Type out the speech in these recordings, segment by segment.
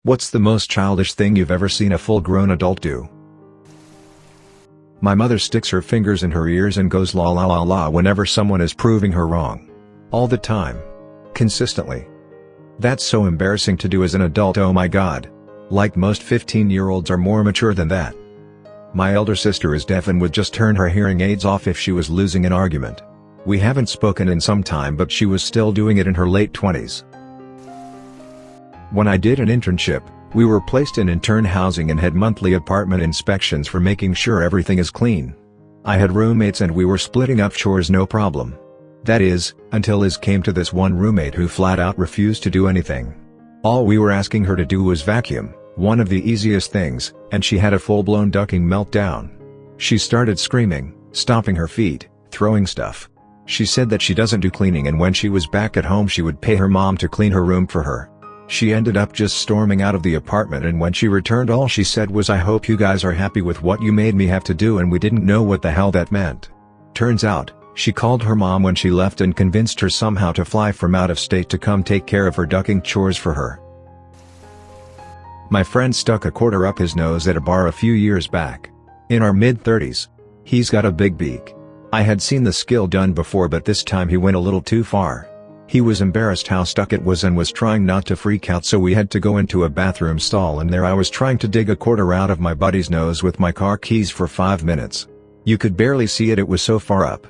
What's the most childish thing you've ever seen a full-grown adult do? My mother sticks her fingers in her ears and goes la la la la whenever someone is proving her wrong. All the time. Consistently. That's so embarrassing to do as an adult, oh my god. Like most 15-year-olds are more mature than that. My elder sister is deaf and would just turn her hearing aids off if she was losing an argument. We haven't spoken in some time, but she was still doing it in her late 20s. When I did an internship, we were placed in intern housing and had monthly apartment inspections for making sure everything is clean. I had roommates and we were splitting up chores no problem. That is, until Liz came to this one roommate who flat out refused to do anything. All we were asking her to do was vacuum, one of the easiest things, and she had a full-blown ducking meltdown. She started screaming, stomping her feet, throwing stuff. She said that she doesn't do cleaning, and when she was back at home she would pay her mom to clean her room for her. She ended up just storming out of the apartment, and when she returned all she said was, "I hope you guys are happy with what you made me have to do," and we didn't know what the hell that meant. Turns out, she called her mom when she left and convinced her somehow to fly from out of state to come take care of her ducking chores for her. My friend stuck a quarter up his nose at a bar a few years back. In our mid-30s. He's got a big beak. I had seen the skill done before, but this time he went a little too far. He was embarrassed how stuck it was and was trying not to freak out, so we had to go into a bathroom stall, and there I was trying to dig a quarter out of my buddy's nose with my car keys for 5 minutes. You could barely see it was so far up.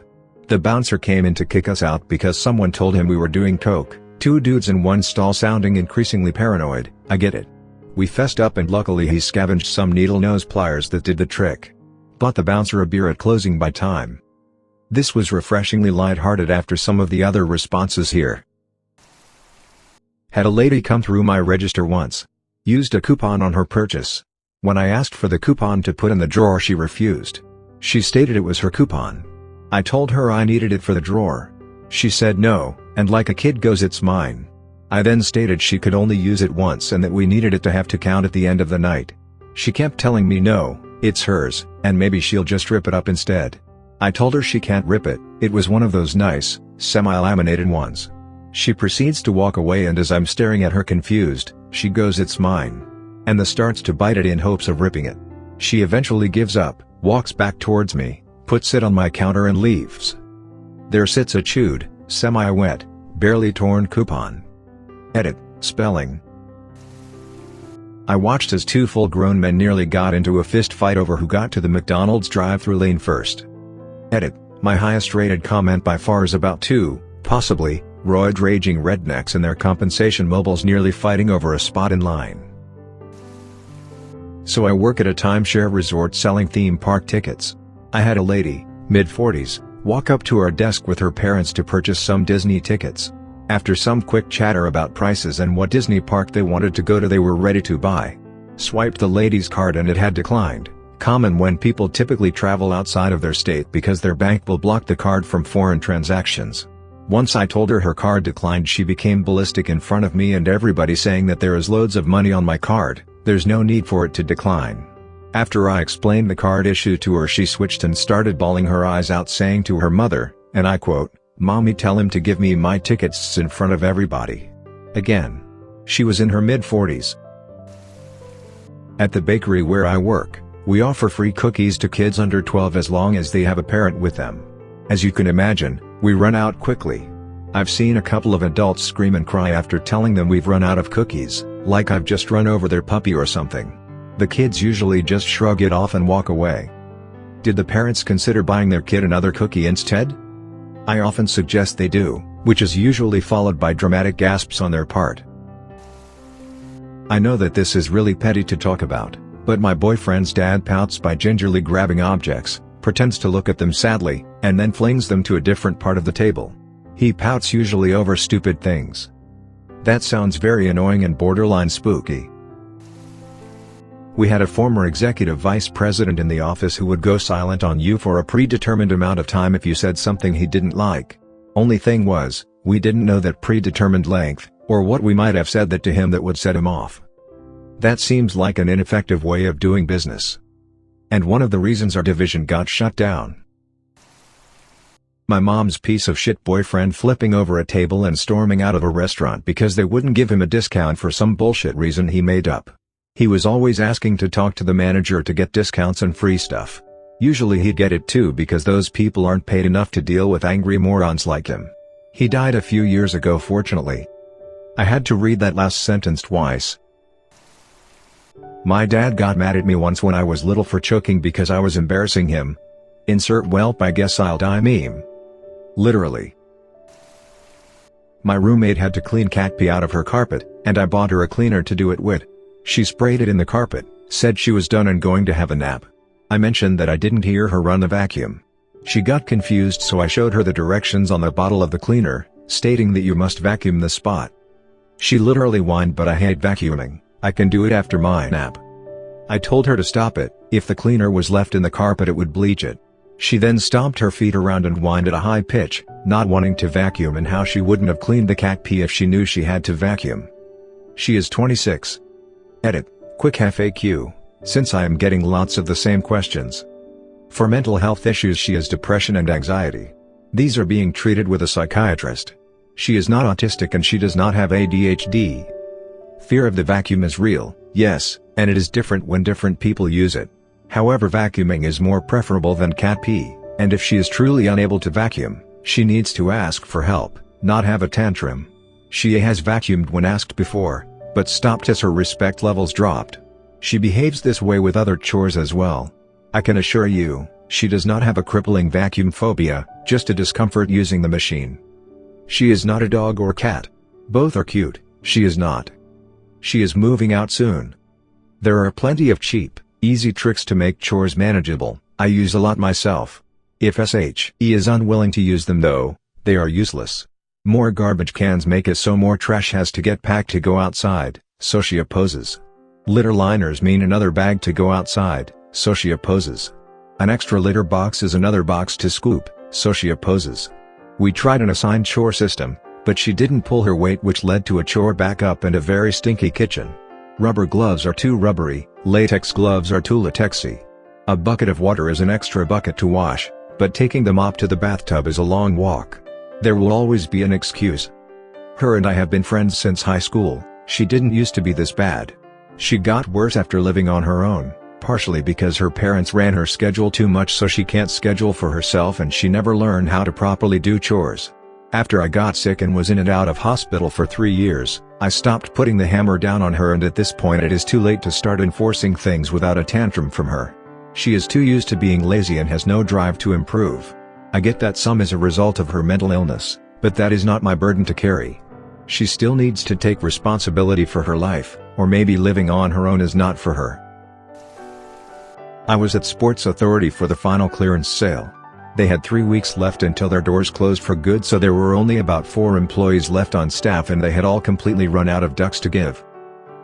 The bouncer came in to kick us out because someone told him we were doing coke. 2 dudes in one stall sounding increasingly paranoid. I get it. We fessed up and luckily he scavenged some needle nose pliers that did the trick. Bought the bouncer a beer at closing by time. This was refreshingly lighthearted after some of the other responses here. Had a lady come through my register once. Used a coupon on her purchase. When I asked for the coupon to put in the drawer, she refused. She stated it was her coupon. I told her I needed it for the drawer. She said no, and like a kid goes, "It's mine." I then stated she could only use it once and that we needed it to have to count at the end of the night. She kept telling me no, it's hers, and maybe she'll just rip it up instead. I told her she can't rip it, it was one of those nice, semi-laminated ones. She proceeds to walk away, and as I'm staring at her confused, she goes, "It's mine," and starts to bite it in hopes of ripping it. She eventually gives up, walks back towards me, puts it on my counter and leaves. There sits a chewed, semi-wet, barely torn coupon. Edit, spelling. I watched as 2 full-grown men nearly got into a fist fight over who got to the McDonald's drive-thru lane first. Edit, my highest rated comment by far is about 2, possibly, roid-raging rednecks and their compensation mobiles nearly fighting over a spot in line. So I work at a timeshare resort selling theme park tickets. I had a lady, mid-40s, walk up to our desk with her parents to purchase some Disney tickets. After some quick chatter about prices and what Disney park they wanted to go to, they were ready to buy. Swiped the lady's card and it had declined. Common when people typically travel outside of their state because their bank will block the card from foreign transactions. Once I told her card declined, she became ballistic in front of me and everybody, saying that there is loads of money on my card, there's no need for it to decline. After I explained the card issue to her, she switched and started bawling her eyes out, saying to her mother, and I quote, "Mommy, tell him to give me my tickets," in front of everybody. Again. She was in her mid-40s. At the bakery where I work, we offer free cookies to kids under 12 as long as they have a parent with them. As you can imagine, we run out quickly. I've seen a couple of adults scream and cry after telling them we've run out of cookies, like I've just run over their puppy or something. The kids usually just shrug it off and walk away. Did the parents consider buying their kid another cookie instead? I often suggest they do, which is usually followed by dramatic gasps on their part. I know that this is really petty to talk about, but my boyfriend's dad pouts by gingerly grabbing objects, pretends to look at them sadly, and then flings them to a different part of the table. He pouts usually over stupid things. That sounds very annoying and borderline spooky. We had a former executive vice president in the office who would go silent on you for a predetermined amount of time if you said something he didn't like. Only thing was, we didn't know that predetermined length, or what we might have said that to him that would set him off. That seems like an ineffective way of doing business. And one of the reasons our division got shut down. My mom's piece of shit boyfriend flipping over a table and storming out of a restaurant because they wouldn't give him a discount for some bullshit reason he made up. He was always asking to talk to the manager to get discounts and free stuff. Usually he'd get it too because those people aren't paid enough to deal with angry morons like him. He died a few years ago, fortunately. I had to read that last sentence twice. My dad got mad at me once when I was little for choking because I was embarrassing him. Insert "welp I guess I'll die" meme. Literally. My roommate had to clean cat pee out of her carpet, and I bought her a cleaner to do it with. She sprayed it in the carpet, said she was done and going to have a nap. I mentioned that I didn't hear her run the vacuum. She got confused, so I showed her the directions on the bottle of the cleaner, stating that you must vacuum the spot. She literally whined, "But I hate vacuuming, I can do it after my nap." I told her to stop it. If the cleaner was left in the carpet it would bleach it. She then stomped her feet around and whined at a high pitch, not wanting to vacuum and how she wouldn't have cleaned the cat pee if she knew she had to vacuum. She is 26. Edit. Quick FAQ, since I am getting lots of the same questions. For mental health issues she has depression and anxiety. These are being treated with a psychiatrist. She is not autistic and she does not have ADHD. Fear of the vacuum is real, yes, and it is different when different people use it. However, vacuuming is more preferable than cat pee, and if she is truly unable to vacuum, she needs to ask for help, not have a tantrum. She has vacuumed when asked before, but stopped as her respect levels dropped. She behaves this way with other chores as well. I can assure you, she does not have a crippling vacuum phobia, just a discomfort using the machine. She is not a dog or cat. Both are cute, she is not. She is moving out soon. There are plenty of cheap, easy tricks to make chores manageable. I use a lot myself. If SHE is unwilling to use them though, they are useless. More garbage cans make it so more trash has to get packed to go outside, so she opposes. Litter liners mean another bag to go outside, so she opposes. An extra litter box is another box to scoop, so she opposes. We tried an assigned chore system, but she didn't pull her weight, which led to a chore backup and a very stinky kitchen. Rubber gloves are too rubbery, latex gloves are too latexy. A bucket of water is an extra bucket to wash, but taking the mop to the bathtub is a long walk. There will always be an excuse. Her and I have been friends since high school. She didn't used to be this bad. She got worse after living on her own, partially because her parents ran her schedule too much so she can't schedule for herself, and she never learned how to properly do chores. After I got sick and was in and out of hospital for 3 years, I stopped putting the hammer down on her, and at this point it is too late to start enforcing things without a tantrum from her. She is too used to being lazy and has no drive to improve. I get that some is a result of her mental illness, but that is not my burden to carry. She still needs to take responsibility for her life, or maybe living on her own is not for her. I was at Sports Authority for the final clearance sale. They had 3 weeks left until their doors closed for good, so there were only about 4 employees left on staff and they had all completely run out of ducks to give.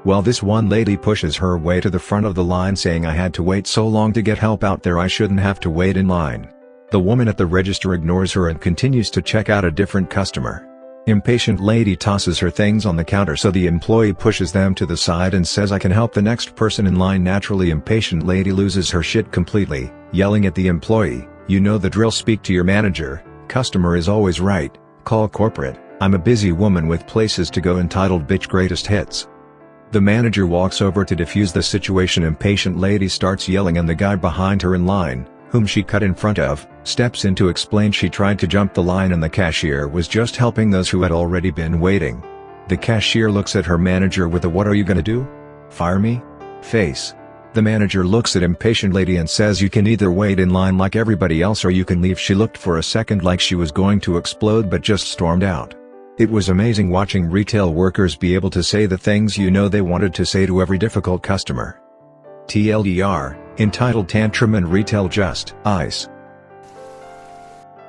Well, this one lady pushes her way to the front of the line saying I had to wait so long to get help out there, I shouldn't have to wait in line. The woman at the register ignores her and continues to check out a different customer. Impatient lady tosses her things on the counter, so the employee pushes them to the side and says I can help the next person in line. Naturally, impatient lady loses her shit completely, yelling at the employee, "You know the drill, speak to your manager, customer is always right, call corporate, I'm a busy woman with places to go," entitled bitch greatest hits. The manager walks over to defuse the situation. Impatient lady starts yelling and the guy behind her in line, whom she cut in front of, steps in to explain she tried to jump the line and the cashier was just helping those who had already been waiting. The cashier looks at her manager with a "What are you gonna do? Fire me?" face. The manager looks at impatient lady and says you can either wait in line like everybody else or you can leave. She looked for a second like she was going to explode but just stormed out. It was amazing watching retail workers be able to say the things you know they wanted to say to every difficult customer. TLDR, entitled Tantrum and Retail Just Ice.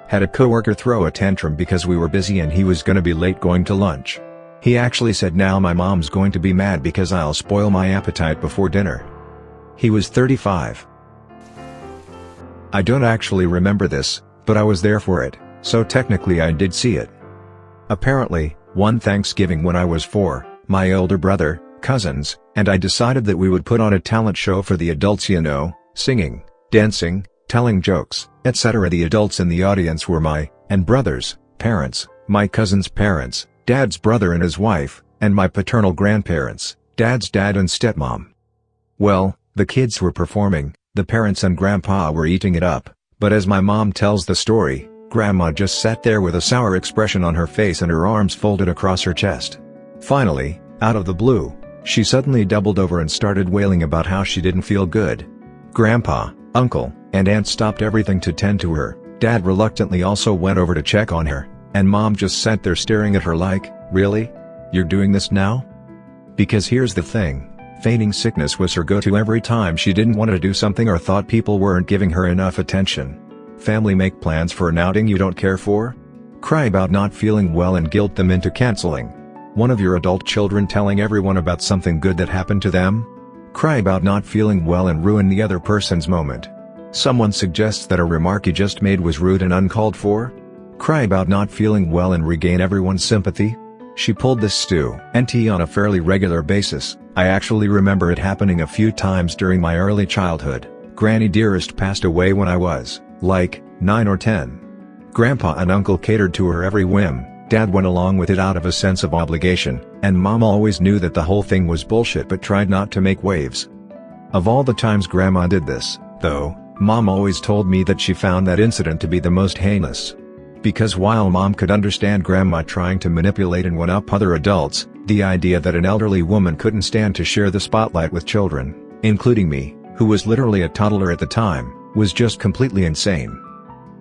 Had a coworker throw a tantrum because we were busy and he was gonna be late going to lunch. He actually said, "Now my mom's going to be mad because I'll spoil my appetite before dinner." He was 35. I don't actually remember this, but I was there for it, so technically I did see it. Apparently, one Thanksgiving when I was 4, my older brother, cousins, and I decided that we would put on a talent show for the adults, singing, dancing, telling jokes, etc. The adults in the audience were my and brothers, parents, my cousin's parents, Dad's brother and his wife, and my paternal grandparents, Dad's dad and stepmom. Well, the kids were performing, the parents and Grandpa were eating it up, but as my mom tells the story, Grandma just sat there with a sour expression on her face and her arms folded across her chest. Finally, out of the blue, she suddenly doubled over and started wailing about how she didn't feel good. Grandpa, uncle, and aunt stopped everything to tend to her. Dad reluctantly also went over to check on her, and Mom just sat there staring at her like, "Really? You're doing this now?" Because here's the thing, feigning sickness was her go-to every time she didn't want to do something or thought people weren't giving her enough attention. Family make plans for an outing you don't care for? Cry about not feeling well and guilt them into canceling. One of your adult children telling everyone about something good that happened to them? Cry about not feeling well and ruin the other person's moment. Someone suggests that a remark you just made was rude and uncalled for? Cry about not feeling well and regain everyone's sympathy? She pulled this stew and tea on a fairly regular basis. I actually remember it happening a few times during my early childhood. Granny Dearest passed away when I was, like, 9 or 10. Grandpa and Uncle catered to her every whim, Dad went along with it out of a sense of obligation, and Mom always knew that the whole thing was bullshit but tried not to make waves. Of all the times Grandma did this, though, Mom always told me that she found that incident to be the most heinous. Because while Mom could understand Grandma trying to manipulate and one-up other adults, the idea that an elderly woman couldn't stand to share the spotlight with children, including me, who was literally a toddler at the time, was just completely insane.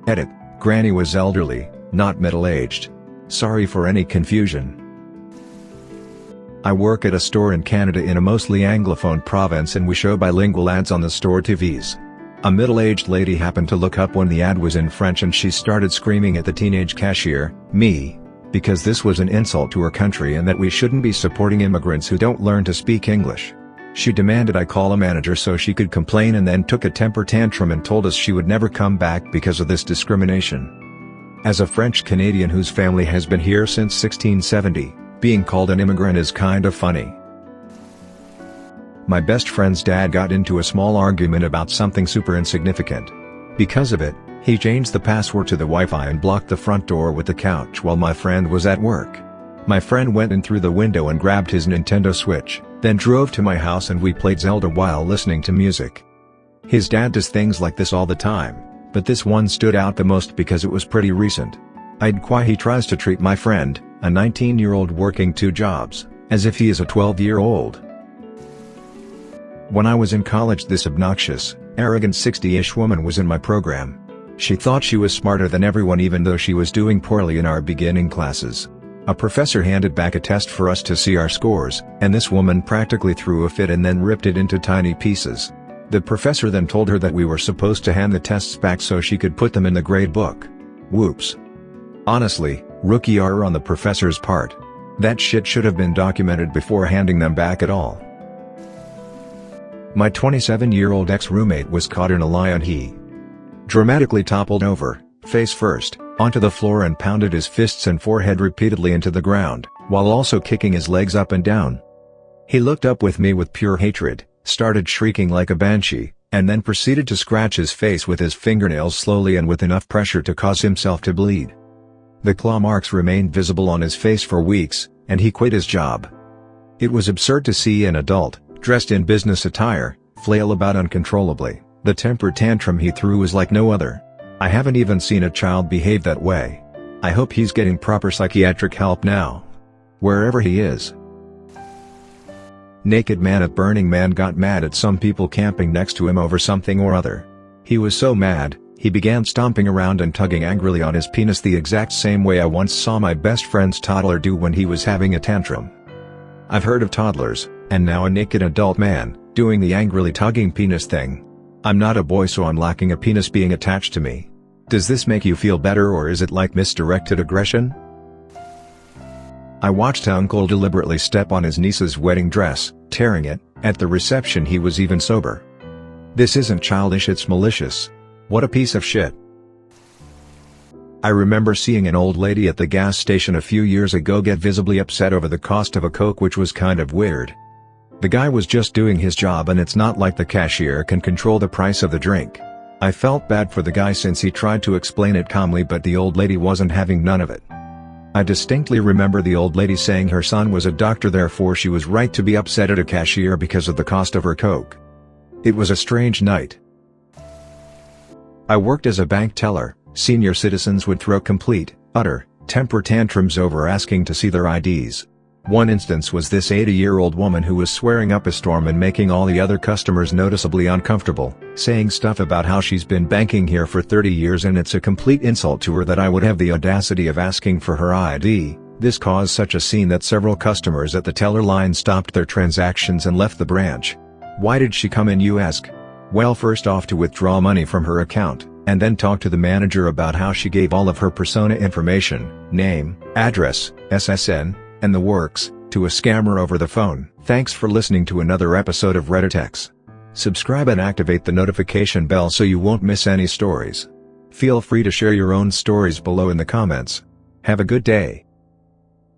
Edit. Granny was elderly, not middle-aged. Sorry for any confusion. I work at a store in Canada in a mostly Anglophone province and we show bilingual ads on the store TVs. A middle-aged lady happened to look up when the ad was in French and she started screaming at the teenage cashier, me, because this was an insult to her country and that we shouldn't be supporting immigrants who don't learn to speak English. She demanded I call a manager so she could complain and then took a temper tantrum and told us she would never come back because of this discrimination. As a French Canadian whose family has been here since 1670, being called an immigrant is kind of funny. My best friend's dad got into a small argument about something super insignificant. Because of it, he changed the password to the Wi-Fi and blocked the front door with the couch while my friend was at work. My friend went in through the window and grabbed his Nintendo Switch, then drove to my house and we played Zelda while listening to music. His dad does things like this all the time, but this one stood out the most because it was pretty recent. He tries to treat my friend, a 19-year-old working 2 jobs, as if he is a 12-year-old. When I was in college, this obnoxious, arrogant 60-ish woman was in my program. She thought she was smarter than everyone even though she was doing poorly in our beginning classes. A professor handed back a test for us to see our scores, and this woman practically threw a fit and then ripped it into tiny pieces. The professor then told her that we were supposed to hand the tests back so she could put them in the grade book. Whoops. Honestly, rookie error on the professor's part. That shit should have been documented before handing them back at all. My 27-year-old ex-roommate was caught in a lie and he dramatically toppled over, face first, onto the floor and pounded his fists and forehead repeatedly into the ground, while also kicking his legs up and down. He looked up with me with pure hatred, started shrieking like a banshee, and then proceeded to scratch his face with his fingernails slowly and with enough pressure to cause himself to bleed. The claw marks remained visible on his face for weeks, and he quit his job. It was absurd to see an adult, dressed in business attire, flail about uncontrollably. The temper tantrum he threw was like no other. I haven't even seen a child behave that way. I hope he's getting proper psychiatric help now. Wherever he is. Naked man at Burning Man got mad at some people camping next to him over something or other. He was so mad, he began stomping around and tugging angrily on his penis the exact same way I once saw my best friend's toddler do when he was having a tantrum. I've heard of toddlers, and now a naked adult man, doing the angrily tugging penis thing. I'm not a boy so I'm lacking a penis being attached to me. Does this make you feel better or is it like misdirected aggression? I watched Uncle deliberately step on his niece's wedding dress, tearing it. At the reception he was even sober. This isn't childish, it's malicious. What a piece of shit. I remember seeing an old lady at the gas station a few years ago get visibly upset over the cost of a Coke, which was kind of weird. The guy was just doing his job and it's not like the cashier can control the price of the drink. I felt bad for the guy since he tried to explain it calmly, but the old lady wasn't having none of it. I distinctly remember the old lady saying her son was a doctor, therefore she was right to be upset at a cashier because of the cost of her Coke. It was a strange night. I worked as a bank teller. Senior citizens would throw complete, utter, temper tantrums over asking to see their IDs. One instance was this 80-year-old woman who was swearing up a storm and making all the other customers noticeably uncomfortable, saying stuff about how she's been banking here for 30 years and it's a complete insult to her that I would have the audacity of asking for her ID. This caused such a scene that several customers at the teller line stopped their transactions and left the branch. Why did she come in, you ask? Well, first off, to withdraw money from her account, and then talk to the manager about how she gave all of her persona information, name, address, SSN, and the works, to a scammer over the phone. Thanks for listening to another episode of Reddit X. Subscribe and activate the notification bell so you won't miss any stories. Feel free to share your own stories below in the comments. Have a good day.